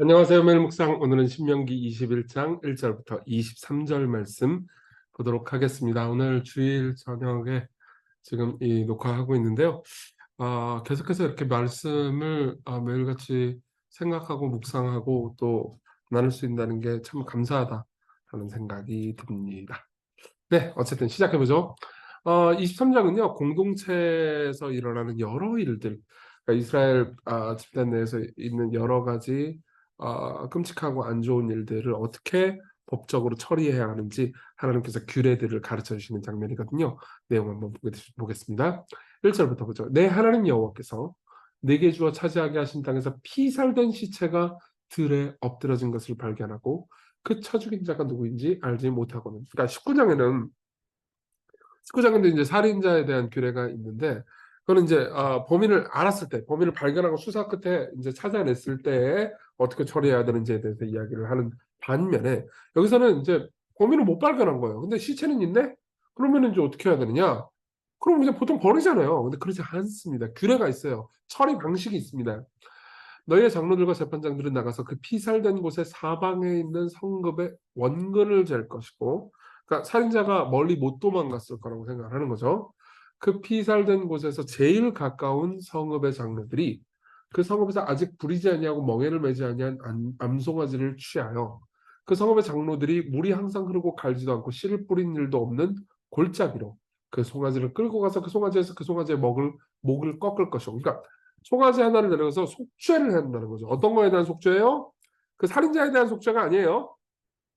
안녕하세요. 매일 묵상. 오늘은 신명기 21장 1절부터 23절 말씀 보도록 하겠습니다. 오늘 주일 저녁에 지금 이 녹화하고 있는데요. 계속해서 이렇게 말씀을 매일같이 생각하고 묵상하고 또 나눌 수 있다는 게 참 감사하다 하는 생각이 듭니다. 네, 어쨌든 시작해보죠. 23장은요, 공동체에서 일어나는 여러 일들, 그러니까 이스라엘 집단 내에서 있는 여러 가지 끔찍하고 안 좋은 일들을 어떻게 법적으로 처리해야 하는지 하나님께서 규례들을 가르쳐 주시는 장면이거든요. 내용 한번 보겠습니다. 1절부터 보죠. 내 하나님 여호와께서 내게 주어 차지하게 하신 땅에서 피살된 시체가 들에 엎드러진 것을 발견하고 그 쳐 죽인 자가 누구인지 알지 못하고는. 그러니까 19장에도 이제 살인자에 대한 규례가 있는데, 그거는 이제 범인을 알았을 때, 범인을 발견하고 수사 끝에 이제 찾아냈을 때에 어떻게 처리해야 되는지에 대해서 이야기를 하는 반면에, 여기서는 이제 범인을 못 발견한 거예요. 근데 시체는 있네? 그러면 이제 어떻게 해야 되느냐? 그럼 그냥 보통 버리잖아요. 근데 그렇지 않습니다. 규례가 있어요. 처리 방식이 있습니다. 너희의 장로들과 재판장들은 나가서 그 피살된 곳의 사방에 있는 성읍의 원근을 잴 것이고, 그러니까 살인자가 멀리 못 도망갔을 거라고 생각하는 거죠. 그 피살된 곳에서 제일 가까운 성읍의 장로들이 그 성읍에서 아직 부리지 아니하고 멍에를 매지 아니한 암송아지를 취하여 그 성읍의 장로들이 물이 항상 흐르고 갈지도 않고 씨를 뿌린 일도 없는 골짜기로 그 송아지를 끌고 가서 그 송아지에서 그 송아지의 목을 꺾을 것이고, 그러니까 송아지 하나를 내려가서 속죄를 한다는 거죠. 어떤 거에 대한 속죄예요? 그 살인자에 대한 속죄가 아니에요.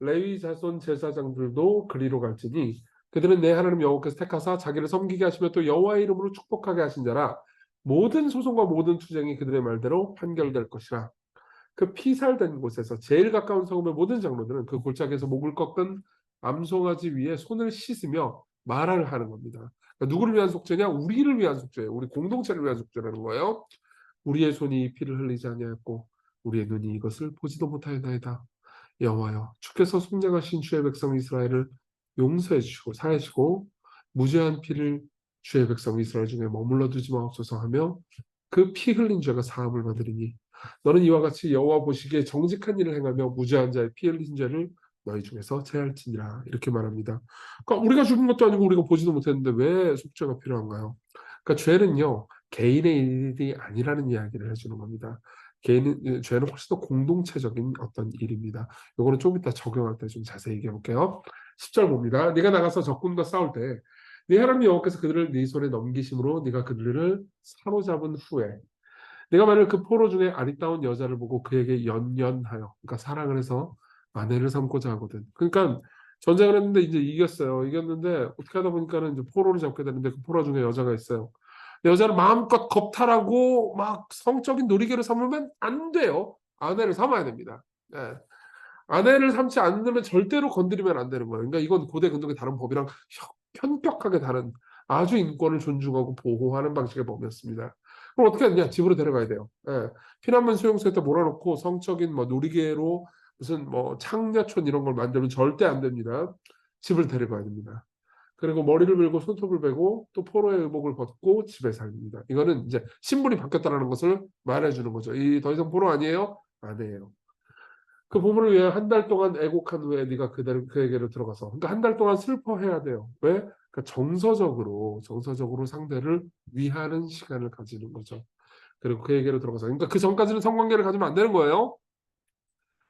레위 자손 제사장들도 그리로 갈지니 그들은 내 하나님 여호와께서 택하사 자기를 섬기게 하시며 또 여호와의 이름으로 축복하게 하신 자라. 모든 소송과 모든 투쟁이 그들의 말대로 판결될 것이라. 그 피살된 곳에서 제일 가까운 성읍의 모든 장로들은 그 골짜기에서 목을 꺾은 암송아지 위에 손을 씻으며 말을 하는 겁니다. 그러니까 누구를 위한 속죄냐? 우리를 위한 속죄예요. 우리 공동체를 위한 속죄라는 거예요. 우리의 손이 피를 흘리지 아니하였고 우리의 눈이 이것을 보지도 못하였나이다. 여호와여, 주께서 속량하신 주의 백성 이스라엘을 용서해 주시고 사하시고 무죄한 피를 주의 백성 이스라엘 중에 머물러 두지 마옵소서 하며 그 피 흘린 죄가 사함을 받으리니 너는 이와 같이 여호와 보시기에 정직한 일을 행하며 무죄한 자의 피 흘린 죄를 너희 중에서 제할지니라. 이렇게 말합니다. 그러니까 우리가 죽은 것도 아니고 우리가 보지도 못했는데 왜 속죄가 필요한가요? 그러니까 죄는요, 개인의 일이 아니라는 이야기를 해주는 겁니다. 죄는 훨씬 더 공동체적인 어떤 일입니다. 이거는 좀 이따 적용할 때 좀 자세히 얘기해 볼게요. 10절 봅니다. 네가 나가서 적군과 싸울 때 네 하나님 여호와께서 그들을 네 손에 넘기심으로 네가 그들을 사로잡은 후에 네가 만일 그 포로 중에 아리따운 여자를 보고 그에게 연연하여, 그러니까 사랑을 해서 아내를 삼고자 하거든. 그러니까 전쟁을 했는데 이제 이겼어요. 이겼는데 어떻게 하다 보니까는 이제 포로를 잡게 되는데 그 포로 중에 여자가 있어요. 여자를 마음껏 겁탈하고 막 성적인 놀이개를 삼으면 안 돼요. 아내를 삼아야 됩니다. 예. 아내를 삼지 않으면 절대로 건드리면 안 되는 거예요. 그러니까 이건 고대 근동의 다른 법이랑 현격하게 다른 아주 인권을 존중하고 보호하는 방식의 법이었습니다. 그럼 어떻게 하느냐? 집으로 데려가야 돼요. 예. 피난민 수용소에다 몰아놓고 성적인 뭐 놀이개로 무슨 뭐 창녀촌 이런 걸 만들면 절대 안 됩니다. 집을 데려가야 됩니다. 그리고 머리를 밀고 손톱을 베고 또 포로의 의복을 벗고 집에 살립니다. 이거는 이제 신분이 바뀌었다는 것을 말해주는 거죠. 이 더 이상 포로 아니에요? 아니에요. 그 부분을 위해 한 달 동안 애곡한 후에 네가 그에게로 들어가서, 그러니까 한 달 동안 슬퍼해야 돼요. 왜? 그러니까 정서적으로 상대를 위하는 시간을 가지는 거죠. 그리고 그에게로 들어가서, 그러니까 그 전까지는 성관계를 가지면 안 되는 거예요.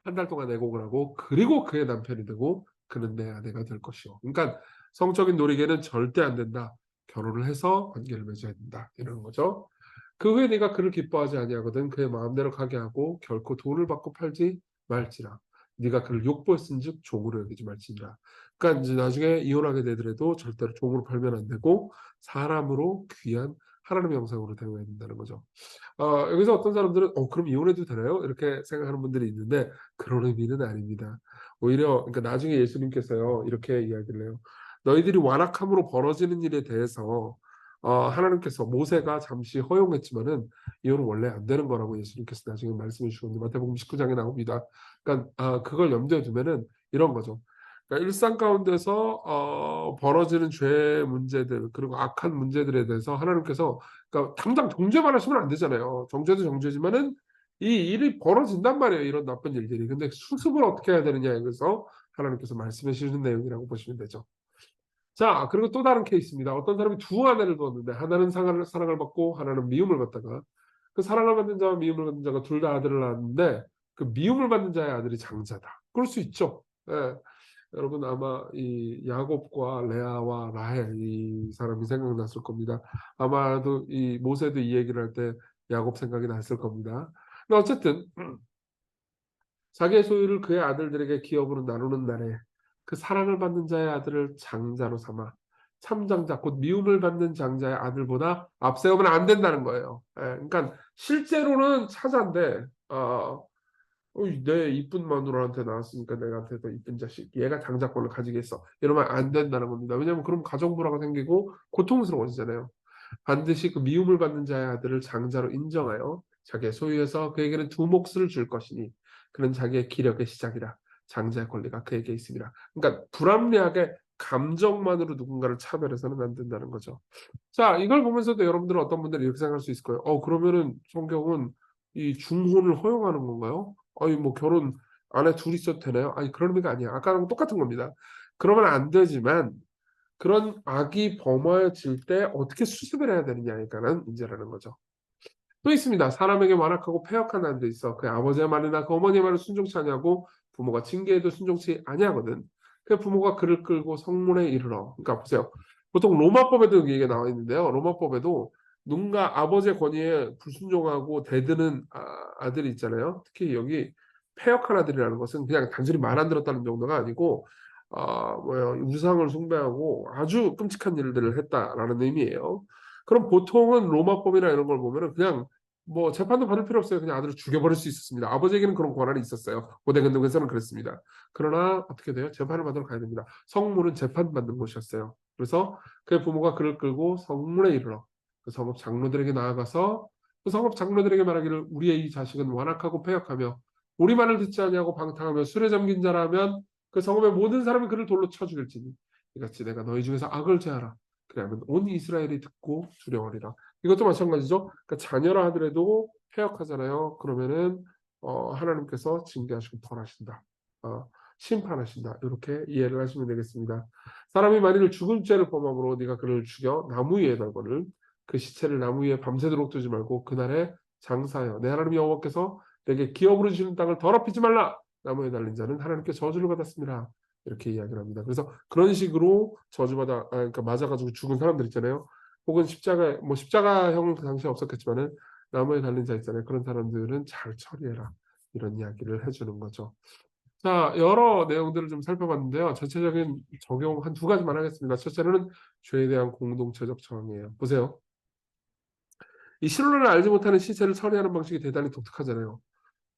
한 달 동안 애곡을 하고 그리고 그의 남편이 되고 그는 내 아내가 될 것이요. 그러니까 성적인 놀이개는 절대 안 된다. 결혼을 해서 관계를 맺어야 된다. 이런 거죠. 그 후에 네가 그를 기뻐하지 아니하거든 그의 마음대로 가게 하고 결코 돈을 받고 팔지 말지라. 네가 그를 욕보였은즉 종으로 여기지 말지니라. 그러니까 이제 나중에 이혼하게 되더라도 절대로 종으로 팔면 안 되고 사람으로 귀한 하나님의 형상으로 대우해야 된다는 거죠. 여기서 어떤 사람들은 그럼 이혼해도 되나요? 이렇게 생각하는 분들이 있는데 그런 의미는 아닙니다. 오히려 그러니까 나중에 예수님께서요 이렇게 이야기를 해요. 너희들이 완악함으로 벌어지는 일에 대해서 하나님께서 모세가 잠시 허용했지만은 이혼은 원래 안 되는 거라고 예수님께서 나중에 말씀해 주셨는데 마태복음 19장에 나옵니다. 그러니까 그걸 염두에 두면은 이런 거죠. 그러니까 일상 가운데서 벌어지는 죄 문제들 그리고 악한 문제들에 대해서 하나님께서, 그러니까 당장 정죄만 하시면 안 되잖아요. 정죄도 정죄지만은 이 일이 벌어진단 말이에요, 이런 나쁜 일들이. 근데 수습을 어떻게 해야 되느냐에 대해서 하나님께서 말씀해 주시는 내용이라고 보시면 되죠. 자, 그리고 또 다른 케이스입니다. 어떤 사람이 두 아내를 두었는데 하나는 사랑을 받고 하나는 미움을 받다가 그 사랑을 받는 자와 미움을 받는 자가 둘 다 아들을 낳았는데 그 미움을 받는 자의 아들이 장자다. 그럴 수 있죠. 예. 여러분 아마 이 야곱과 레아와 라헬 이 사람이 생각났을 겁니다. 아마도 이 모세도 이 얘기를 할 때 야곱 생각이 났을 겁니다. 근데 어쨌든 자기의 소유를 그의 아들들에게 기업으로 나누는 날에 그 사랑을 받는 자의 아들을 장자로 삼아 참장자 곧 미움을 받는 장자의 아들보다 앞세우면 안 된다는 거예요. 예, 그러니까 실제로는 차자인데 내 이쁜 마누라한테 나왔으니까 내가한테 더 이쁜 자식 얘가 장자권을 가지겠어 이러면 안 된다는 겁니다. 왜냐하면 그럼 가정불화가 생기고 고통스러워지잖아요. 반드시 그 미움을 받는 자의 아들을 장자로 인정하여 자기의 소유에서 그에게는 두 몫을 줄 것이니 그는 자기의 기력의 시작이라 장자의 권리가 그에게 있습니다. 그러니까 불합리하게 감정만으로 누군가를 차별해서는 안 된다는 거죠. 자, 이걸 보면서도 여러분들은 어떤 분들이 이렇게 생각할 수 있을 거예요. 그러면은 성경은 이 중혼을 허용하는 건가요? 아니 뭐 결혼 안에 둘이 있어도 되나요? 아니 그런 의미가 아니야. 아까랑 똑같은 겁니다. 그러면 안 되지만 그런 악이 범하여질 때 어떻게 수습을 해야 되느냐에 관한 문제라는 거죠. 또 있습니다. 사람에게 완악하고 패역한 난도 있어. 그 아버지의 말이나 그 어머니의 말을 순종치 아니하고 부모가 징계해도 순종치 아니하거든. 그 부모가 그를 끌고 성문에 이르러. 그러니까 보세요. 보통 로마법에도 이게 나와 있는데요. 로마법에도 누군가 아버지의 권위에 불순종하고 대드는 아들이 있잖아요. 특히 여기 패역한 아들이라는 것은 그냥 단순히 말 안 들었다는 정도가 아니고 우상을 숭배하고 아주 끔찍한 일들을 했다라는 의미예요. 그럼 보통은 로마법이나 이런 걸 보면은 그냥 뭐 재판도 받을 필요 없어요. 그냥 아들을 죽여버릴 수 있었습니다. 아버지에게는 그런 권한이 있었어요. 고대 근동에서는 그랬습니다. 그러나 어떻게 돼요? 재판을 받으러 가야 됩니다. 성문은 재판받는 곳이었어요. 그래서 그의 부모가 그를 끌고 성문에 이르러 그 성읍 장로들에게 나아가서 그 성읍 장로들에게 말하기를 우리의 이 자식은 완악하고 패역하며 우리 말을 듣지 아니하고 방탕하며 술에 잠긴 자라면 그 성읍의 모든 사람이 그를 돌로 쳐 죽일지니 이같이 내가 너희 중에서 악을 제하라. 그러면 온 이스라엘이 듣고 두려워하리라. 이것도 마찬가지죠. 그러니까 자녀라 하더라도 패역하잖아요. 그러면은 하나님께서 징계하시고 벌하신다. 심판하신다. 이렇게 이해를 하시면 되겠습니다. 사람이 만일 죽을 죄를 범함으로 네가 그를 죽여 나무 위에 달거늘 그 시체를 나무 위에 밤새도록 두지 말고 그날에 장사하여 내 하나님 여호와께서 내게 기업으로 주시는 땅을 더럽히지 말라. 나무에 달린 자는 하나님께 저주를 받았습니다. 이렇게 이야기를 합니다. 그래서 그런 식으로 그러니까 맞아가지고 죽은 사람들 있잖아요. 혹은 십자가형은 그 당시에 없었겠지만은 나무에 달린 자 있잖아요. 그런 사람들은 잘 처리해라. 이런 이야기를 해주는 거죠. 자, 여러 내용들을 좀 살펴봤는데요. 전체적인 적용 한 두 가지만 하겠습니다. 첫째는 죄에 대한 공동체적 저항이에요. 보세요. 이 실론을 알지 못하는 시체를 처리하는 방식이 대단히 독특하잖아요.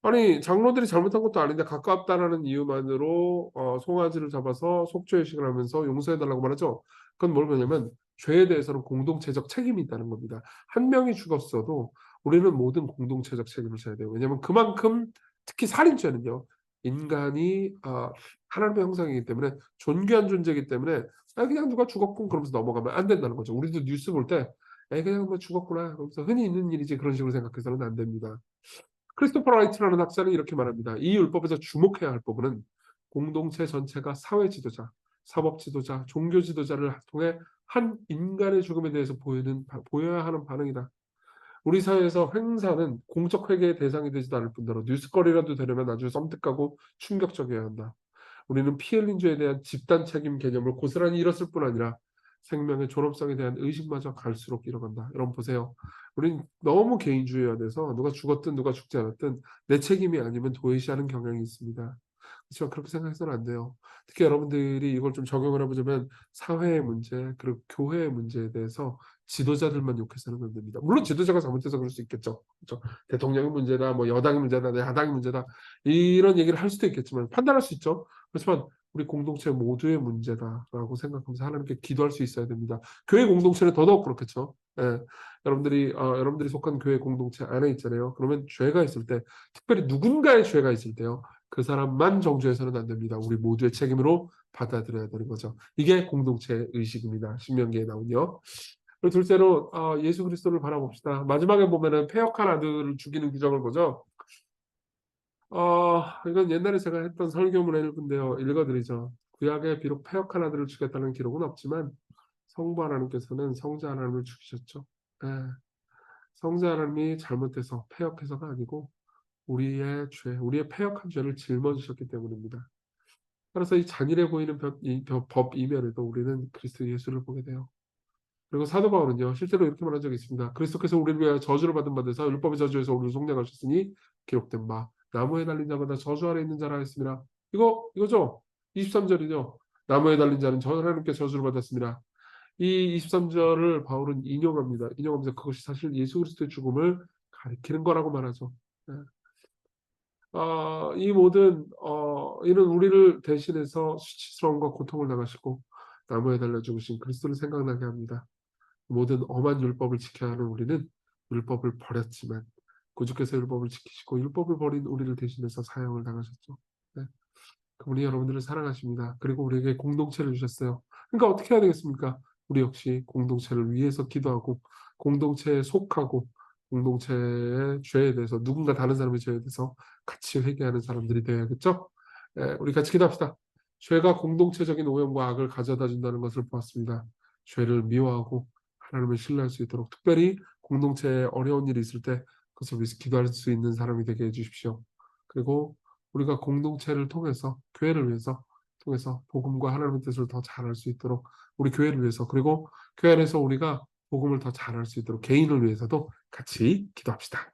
아니 장로들이 잘못한 것도 아닌데 가깝다라는 이유만으로 송아지를 잡아서 속죄의식을 하면서 용서해달라고 말하죠. 그건 뭘 보냐면 죄에 대해서는 공동체적 책임이 있다는 겁니다. 한 명이 죽었어도 우리는 모든 공동체적 책임을 져야 돼요. 왜냐하면 그만큼 특히 살인죄는요. 인간이 하나님의 형상이기 때문에 존귀한 존재이기 때문에 그냥 누가 죽었군 그러면서 넘어가면 안 된다는 거죠. 우리도 뉴스 볼 때 그냥 뭐 죽었구나 그러면서 흔히 있는 일이지 그런 식으로 생각해서는 안 됩니다. 크리스토퍼 라이트라는 학자는 이렇게 말합니다. 이 율법에서 주목해야 할 부분은 공동체 전체가 사회 지도자, 사법 지도자, 종교 지도자를 통해 한 인간의 죽음에 대해서 보여야 하는 반응이다. 우리 사회에서 행사는 공적 회개의 대상이 되지도 않을 뿐더러 뉴스거리라도 되려면 아주 섬뜩하고 충격적이어야 한다. 우리는 피 흘린 죄에 대한 집단 책임 개념을 고스란히 잃었을 뿐 아니라 생명의 존엄성에 대한 의식마저 갈수록 잃어간다. 여러분 보세요. 우린 너무 개인주의화 돼서 누가 죽었든 누가 죽지 않았든 내 책임이 아니면 도외시하는 경향이 있습니다. 그렇지만 그렇게 생각해서는 안 돼요. 특히 여러분들이 이걸 좀 적용을 해보자면 사회의 문제 그리고 교회의 문제에 대해서 지도자들만 욕해서는 안 됩니다. 물론 지도자가 잘못해서 그럴 수 있겠죠. 그렇죠? 대통령의 문제다, 뭐 여당의 문제다, 내 야당의 문제다 이런 얘기를 할 수도 있겠지만 판단할 수 있죠. 그렇지만 우리 공동체 모두의 문제다라고 생각하면서 하나님께 기도할 수 있어야 됩니다. 교회 공동체는 더더욱 그렇겠죠. 예. 여러분들이 속한 교회 공동체 안에 있잖아요. 그러면 죄가 있을 때, 특별히 누군가의 죄가 있을 때요. 그 사람만 정죄해서는 안 됩니다. 우리 모두의 책임으로 받아들여야 되는 거죠. 이게 공동체 의식입니다. 신명기에 나오요. 그리고 둘째로 예수 그리스도를 바라봅시다. 마지막에 보면은 패역한 아들을 죽이는 규정을 보죠. 이건 옛날에 제가 했던 설교문의 일부인데요. 읽어드리죠. 구약에 비록 패역한 아들을 주겠다는 기록은 없지만 성부 하나님께서는 성자 하나님을 죽이셨죠. 예, 성자 하나님이 잘못해서 패역해서가 아니고 우리의 죄, 우리의 패역한 죄를 짊어지셨기 때문입니다. 따라서 이 잔인해 보이는 법 이면에도 우리는 그리스도 예수를 보게 돼요. 그리고 사도 바울은요, 실제로 이렇게 말한 적이 있습니다. 그리스도께서 우리를 위하여 저주를 받은 바 되사 율법의 저주에서 우리를 속량하셨으니 기록된 바 나무에 달린 자보다 저주 아래 있는 자라 했습니다. 이거죠. 23절이죠. 나무에 달린 자는 저 하나님께 저주를 받았습니다. 이 23절을 바울은 인용합니다. 인용하면서 그것이 사실 예수 그리스도의 죽음을 가리키는 거라고 말하죠. 네. 이 모든 이는 우리를 대신해서 수치스러움과 고통을 당하시고 나무에 달려 죽으신 그리스도를 생각나게 합니다. 모든 엄한 율법을 지켜야 하는 우리는 율법을 버렸지만 구주께서 율법을 지키시고 율법을 버린 우리를 대신해서 사형을 당하셨죠. 네. 그분이 여러분들을 사랑하십니다. 그리고 우리에게 공동체를 주셨어요. 그러니까 어떻게 해야 되겠습니까? 우리 역시 공동체를 위해서 기도하고 공동체에 속하고 공동체의 죄에 대해서 누군가 다른 사람의 죄에 대해서 같이 회개하는 사람들이 되어야겠죠? 우리 같이 기도합시다. 죄가 공동체적인 오염과 악을 가져다 준다는 것을 보았습니다. 죄를 미워하고 하나님을 신뢰할 수 있도록 특별히 공동체에 어려운 일이 있을 때 그것을 위해서 기도할 수 있는 사람이 되게 해주십시오. 그리고 우리가 공동체를 통해서 교회를 위해서 통해서 복음과 하나님의 뜻을 더 잘할 수 있도록 우리 교회를 위해서 그리고 교회 안에서 우리가 복음을 더 잘할 수 있도록 개인을 위해서도 같이 기도합시다.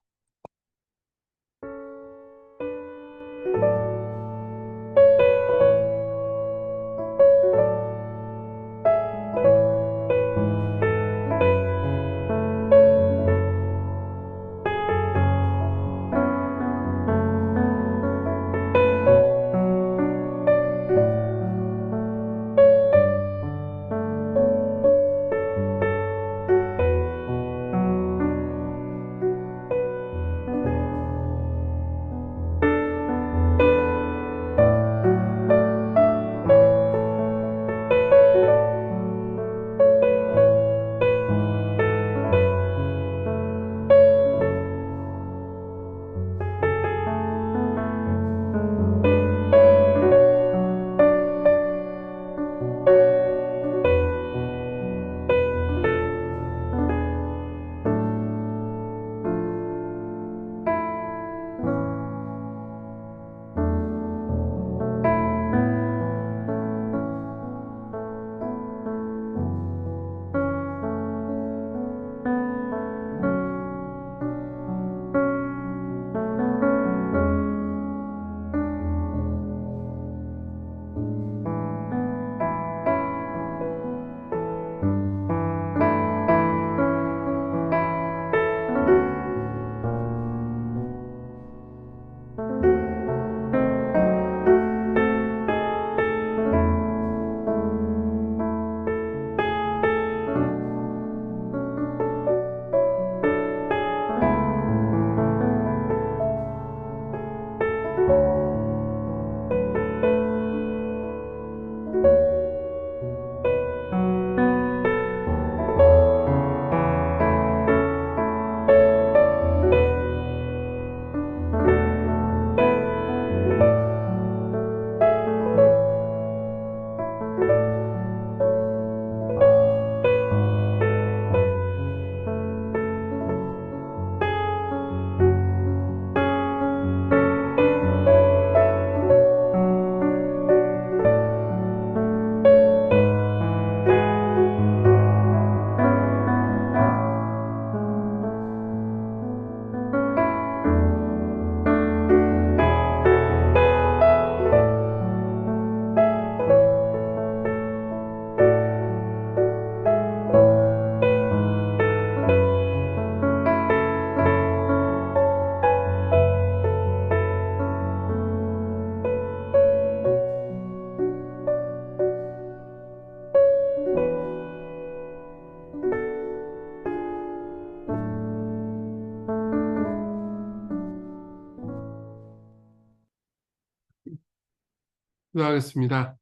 기도하겠습니다.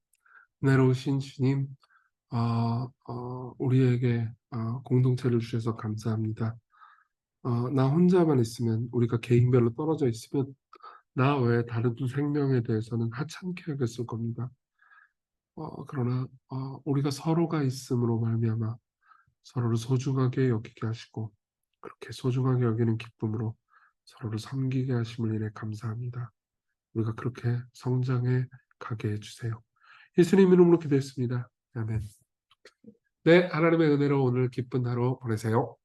은혜로우신 주님, 우리에게 공동체를 주셔서 감사합니다. 나 혼자만 있으면 우리가 개인별로 떨어져 있으면 나 외에 다른 생명에 대해서는 하찮게 여겼을 겁니다. 그러나 우리가 서로가 있음으로 말미암아 서로를 소중하게 여기게 하시고 그렇게 소중하게 여기는 기쁨으로 서로를 섬기게 하심을 인해 감사합니다. 우리가 그렇게 성장해 가게 해주세요. 예수님 이름으로 기도했습니다. 아멘. 네, 하나님의 은혜로 오늘 기쁜 하루 보내세요.